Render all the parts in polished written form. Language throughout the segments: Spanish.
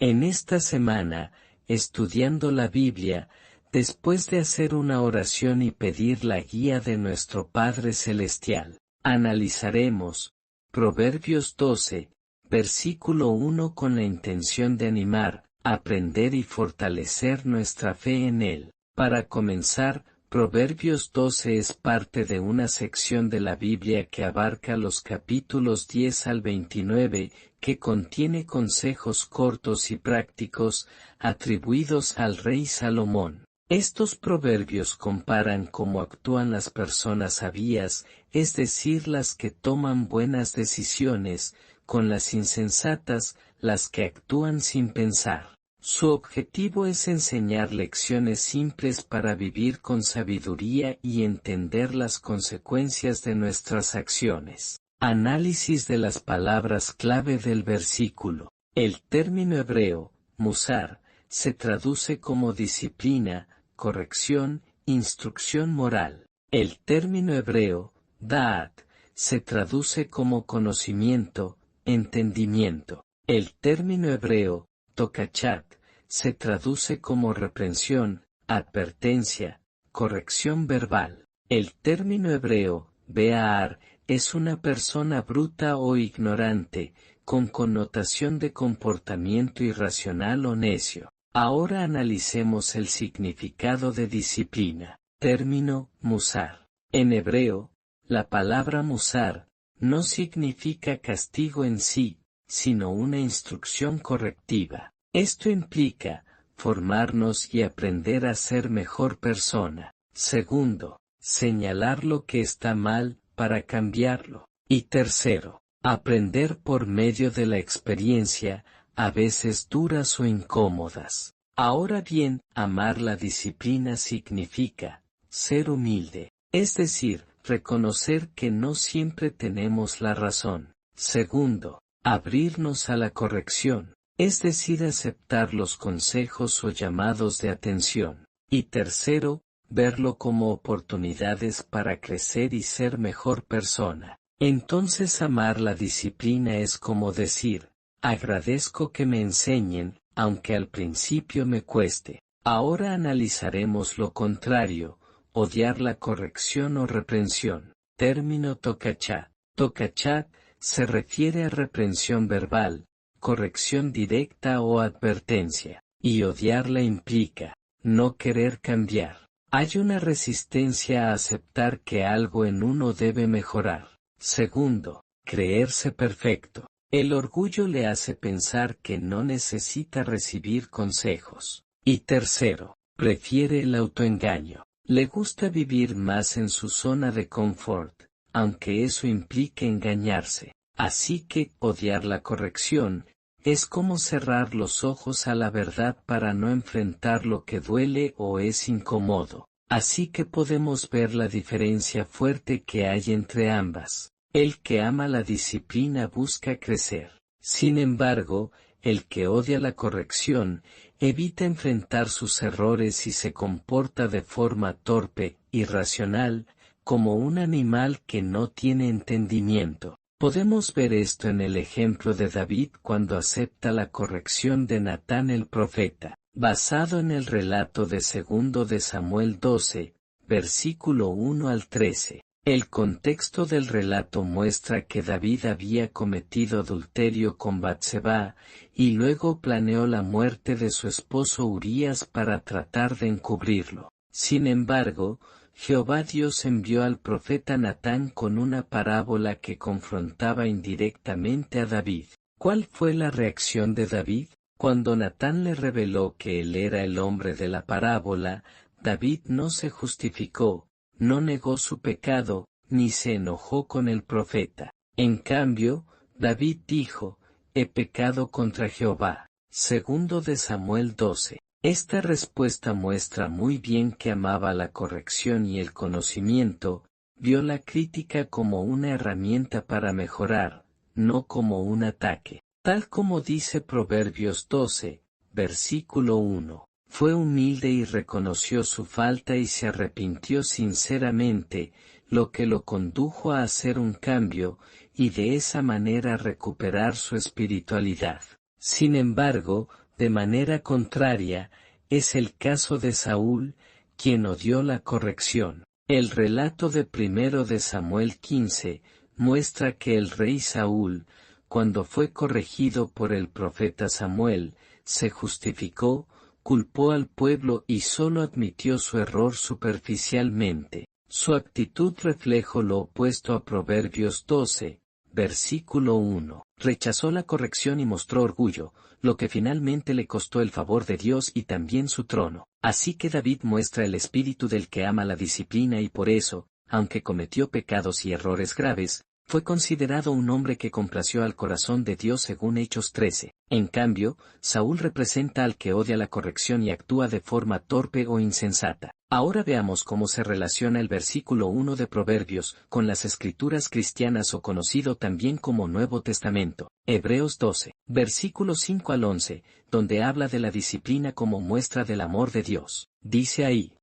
En esta semana, estudiando la Biblia, después de hacer una oración y pedir la guía de nuestro Padre Celestial, analizaremos Proverbios 12, versículo 1 con la intención de animar, aprender y fortalecer nuestra fe en Él. Para comenzar, Proverbios 12 es parte de una sección de la Biblia que abarca los capítulos 10 al 29, que contiene consejos cortos y prácticos, atribuidos al rey Salomón. Estos proverbios comparan cómo actúan las personas sabias, es decir, las que toman buenas decisiones, con las insensatas, las que actúan sin pensar. Su objetivo es enseñar lecciones simples para vivir con sabiduría y entender las consecuencias de nuestras acciones. Análisis de las palabras clave del versículo. El término hebreo, musar, se traduce como disciplina, corrección, instrucción moral. El término hebreo, da'at, se traduce como conocimiento, entendimiento. El término hebreo, tokachat, se traduce como reprensión, advertencia, corrección verbal. El término hebreo, be'ar, es una persona bruta o ignorante, con connotación de comportamiento irracional o necio. Ahora analicemos el significado de disciplina. Término, musar. En hebreo, la palabra musar, no significa castigo en sí, sino una instrucción correctiva. Esto implica, formarnos y aprender a ser mejor persona. Segundo, señalar lo que está mal, para cambiarlo. Y tercero, aprender por medio de la experiencia, a veces duras o incómodas. Ahora bien, amar la disciplina significa, ser humilde, es decir, reconocer que no siempre tenemos la razón. Segundo, abrirnos a la corrección, es decir, aceptar los consejos o llamados de atención. Y tercero, verlo como oportunidades para crecer y ser mejor persona. Entonces amar la disciplina es como decir, agradezco que me enseñen, aunque al principio me cueste. Ahora analizaremos lo contrario, odiar la corrección o reprensión. Término tokachat. Tokachat se refiere a reprensión verbal, corrección directa o advertencia, y odiarla implica no querer cambiar. Hay una resistencia a aceptar que algo en uno debe mejorar. Segundo, creerse perfecto. El orgullo le hace pensar que no necesita recibir consejos. Y tercero, prefiere el autoengaño. Le gusta vivir más en su zona de confort, aunque eso implique engañarse. Así que, odiar la corrección, es como cerrar los ojos a la verdad para no enfrentar lo que duele o es incómodo. Así que podemos ver la diferencia fuerte que hay entre ambas. El que ama la disciplina busca crecer. Sin embargo, el que odia la corrección, evita enfrentar sus errores y se comporta de forma torpe, irracional, como un animal que no tiene entendimiento. Podemos ver esto en el ejemplo de David cuando acepta la corrección de Natán el profeta, basado en el relato de 2 de Samuel 12, versículo 1 al 13. El contexto del relato muestra que David había cometido adulterio con Batseba, y luego planeó la muerte de su esposo Urías para tratar de encubrirlo. Sin embargo, Jehová Dios envió al profeta Natán con una parábola que confrontaba indirectamente a David. ¿Cuál fue la reacción de David? Cuando Natán le reveló que él era el hombre de la parábola, David no se justificó, no negó su pecado, ni se enojó con el profeta. En cambio, David dijo, he pecado contra Jehová. 2 de Samuel 12. Esta respuesta muestra muy bien que amaba la corrección y el conocimiento, vio la crítica como una herramienta para mejorar, no como un ataque. Tal como dice Proverbios 12, versículo 1. Fue humilde y reconoció su falta y se arrepintió sinceramente, lo que lo condujo a hacer un cambio, y de esa manera recuperar su espiritualidad. Sin embargo, De manera contraria, es el caso de Saúl, quien odió la corrección. El relato de 1 de Samuel 15, muestra que el rey Saúl, cuando fue corregido por el profeta Samuel, se justificó, culpó al pueblo y solo admitió su error superficialmente. Su actitud reflejó lo opuesto a Proverbios 12, versículo 1. Rechazó la corrección y mostró orgullo, lo que finalmente le costó el favor de Dios y también su trono. Así que David muestra el espíritu del que ama la disciplina y por eso, aunque cometió pecados y errores graves, fue considerado un hombre que complació al corazón de Dios según Hechos 13. En cambio, Saúl representa al que odia la corrección y actúa de forma torpe o insensata. Ahora veamos cómo se relaciona el versículo 1 de Proverbios con las escrituras cristianas o conocido también como Nuevo Testamento. Hebreos 12, versículos 5 al 11, donde habla de la disciplina como muestra del amor de Dios. Dice ahí: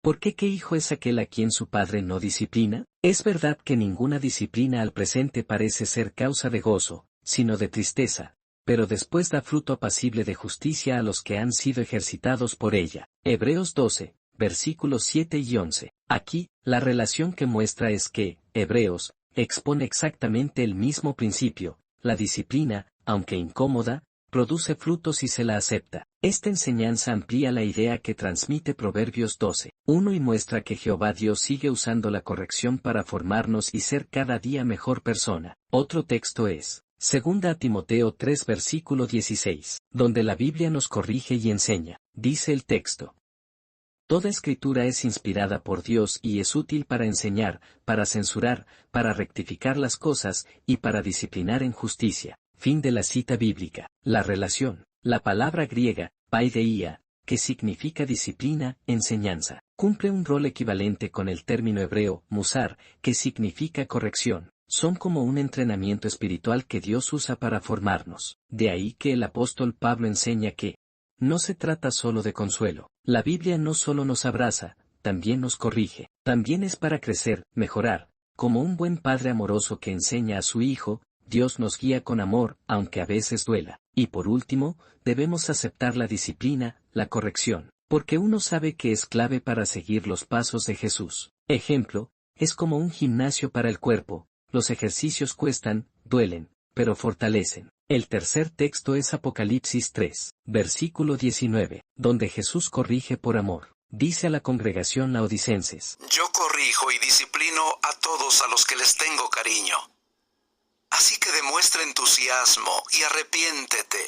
¿por qué hijo es aquel a quien su padre no disciplina? Es verdad que ninguna disciplina al presente parece ser causa de gozo, sino de tristeza, pero después da fruto apacible de justicia a los que han sido ejercitados por ella. Hebreos 12, versículos 7 y 11. Aquí, la relación que muestra es que, Hebreos, expone exactamente el mismo principio: la disciplina, aunque incómoda, produce frutos si se la acepta. Esta enseñanza amplía la idea que transmite Proverbios 12, 1 y muestra que Jehová Dios sigue usando la corrección para formarnos y ser cada día mejor persona. Otro texto es 2 Timoteo 3 versículo 16, donde la Biblia nos corrige y enseña. Dice el texto: toda escritura es inspirada por Dios y es útil para enseñar, para censurar, para rectificar las cosas y para disciplinar en justicia. Fin de la cita bíblica. La relación. La palabra griega, paideia, que significa disciplina, enseñanza, cumple un rol equivalente con el término hebreo, musar, que significa corrección. Son como un entrenamiento espiritual que Dios usa para formarnos. De ahí que el apóstol Pablo enseña que no se trata solo de consuelo. La Biblia no solo nos abraza, también nos corrige. También es para crecer, mejorar. Como un buen padre amoroso que enseña a su hijo, Dios nos guía con amor, aunque a veces duela. Y por último, debemos aceptar la disciplina, la corrección, porque uno sabe que es clave para seguir los pasos de Jesús. Ejemplo, es como un gimnasio para el cuerpo: los ejercicios cuestan, duelen, pero fortalecen. El tercer texto es Apocalipsis 3, versículo 19, donde Jesús corrige por amor. Dice a la congregación laodicenses: yo corrijo y disciplino a todos a los que les tengo cariño. Así que demuestra entusiasmo y arrepiéntete.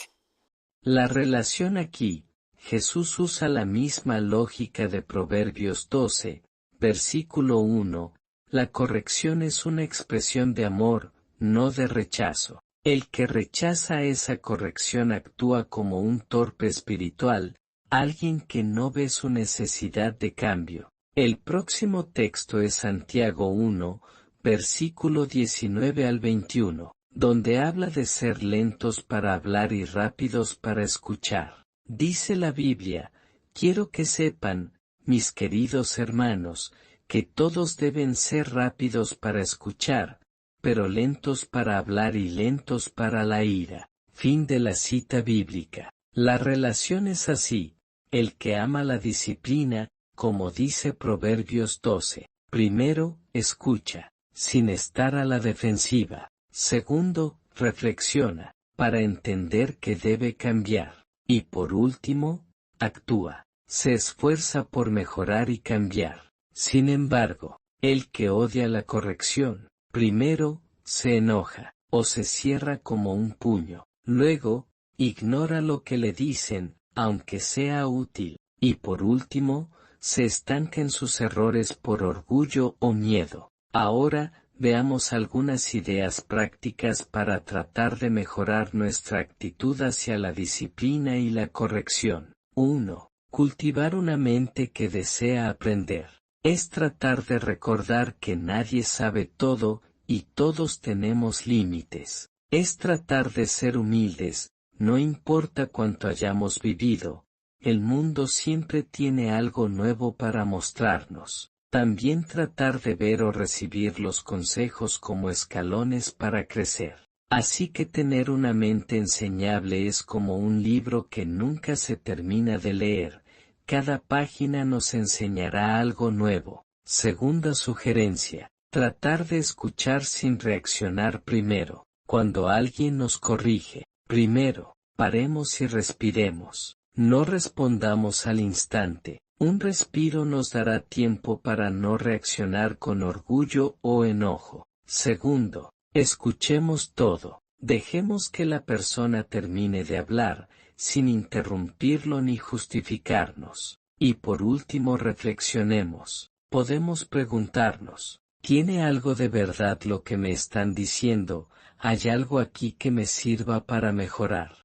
La relación aquí, Jesús usa la misma lógica de Proverbios 12, versículo 1, la corrección es una expresión de amor, no de rechazo. El que rechaza esa corrección actúa como un torpe espiritual, alguien que no ve su necesidad de cambio. El próximo texto es Santiago 1, versículo 19 al 21, donde habla de ser lentos para hablar y rápidos para escuchar. Dice la Biblia: quiero que sepan, mis queridos hermanos, que todos deben ser rápidos para escuchar, pero lentos para hablar y lentos para la ira. Fin de la cita bíblica. La relación es así: el que ama la disciplina, como dice Proverbios 12, primero, escucha, sin estar a la defensiva. Segundo, reflexiona, para entender que debe cambiar. Y por último, actúa, se esfuerza por mejorar y cambiar. Sin embargo, el que odia la corrección, primero, se enoja, o se cierra como un puño. Luego, ignora lo que le dicen, aunque sea útil. Y por último, se estanca en sus errores por orgullo o miedo. Ahora, veamos algunas ideas prácticas para tratar de mejorar nuestra actitud hacia la disciplina y la corrección. 1. Cultivar una mente que desea aprender. Es tratar de recordar que nadie sabe todo, y todos tenemos límites. Es tratar de ser humildes, no importa cuánto hayamos vivido, el mundo siempre tiene algo nuevo para mostrarnos. También tratar de ver o recibir los consejos como escalones para crecer. Así que tener una mente enseñable es como un libro que nunca se termina de leer, cada página nos enseñará algo nuevo. Segunda sugerencia, tratar de escuchar sin reaccionar primero. Cuando alguien nos corrige, primero, paremos y respiremos. No respondamos al instante. Un respiro nos dará tiempo para no reaccionar con orgullo o enojo. Segundo, escuchemos todo. Dejemos que la persona termine de hablar, sin interrumpirlo ni justificarnos. Y por último reflexionemos. Podemos preguntarnos, ¿tiene algo de verdad lo que me están diciendo? ¿Hay algo aquí que me sirva para mejorar?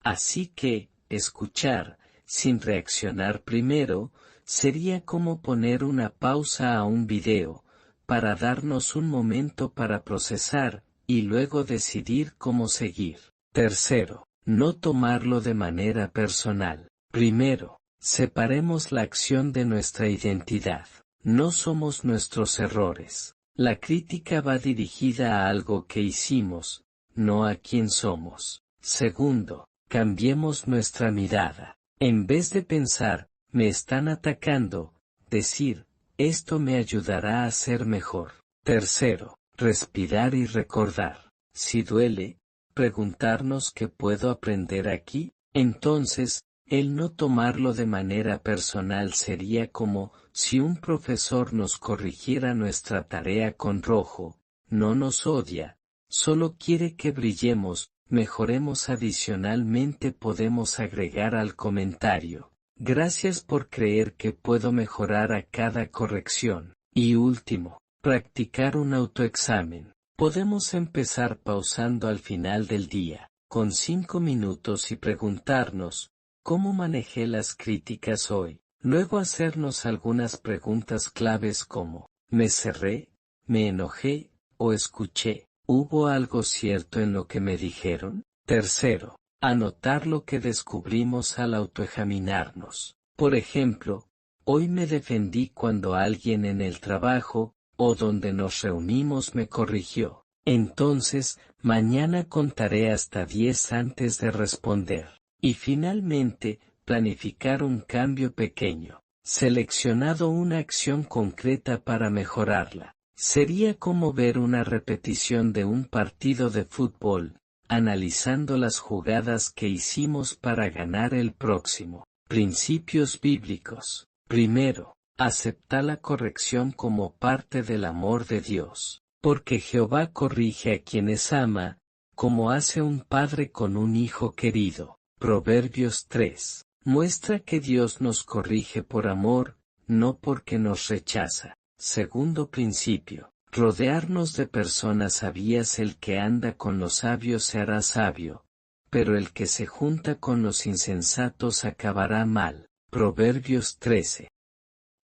Así que, escuchar, sin reaccionar primero, sería como poner una pausa a un video, para darnos un momento para procesar, y luego decidir cómo seguir. Tercero, no tomarlo de manera personal. Primero, separemos la acción de nuestra identidad. No somos nuestros errores. La crítica va dirigida a algo que hicimos, no a quién somos. Segundo, cambiemos nuestra mirada. En vez de pensar, me están atacando, decir, esto me ayudará a ser mejor. Tercero, respirar y recordar. Si duele, preguntarnos qué puedo aprender aquí. Entonces, el no tomarlo de manera personal sería como si un profesor nos corrigiera nuestra tarea con rojo. No nos odia, solo quiere que brillemos, mejoremos. Adicionalmente podemos agregar al comentario, gracias por creer que puedo mejorar a cada corrección. Y último, practicar un autoexamen. Podemos empezar pausando al final del día, con 5 minutos y preguntarnos, ¿cómo manejé las críticas hoy? Luego hacernos algunas preguntas claves como, ¿me cerré? ¿Me enojé? ¿O escuché? ¿Hubo algo cierto en lo que me dijeron? Tercero, anotar lo que descubrimos al autoexaminarnos. Por ejemplo, hoy me defendí cuando alguien en el trabajo, o donde nos reunimos me corrigió. Entonces, mañana contaré hasta 10 antes de responder. Y finalmente, planificar un cambio pequeño. Seleccionado una acción concreta para mejorarla. Sería como ver una repetición de un partido de fútbol, analizando las jugadas que hicimos para ganar el próximo. Principios bíblicos. Primero, acepta la corrección como parte del amor de Dios, porque Jehová corrige a quienes ama, como hace un padre con un hijo querido. Proverbios 3. Muestra que Dios nos corrige por amor, no porque nos rechaza. Segundo principio, rodearnos de personas sabias. El que anda con los sabios se hará sabio, pero el que se junta con los insensatos acabará mal. Proverbios 13.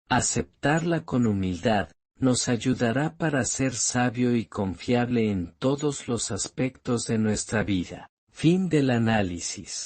Aceptarla con humildad, nos ayudará para ser sabio y confiable en todos los aspectos de nuestra vida. Fin del análisis.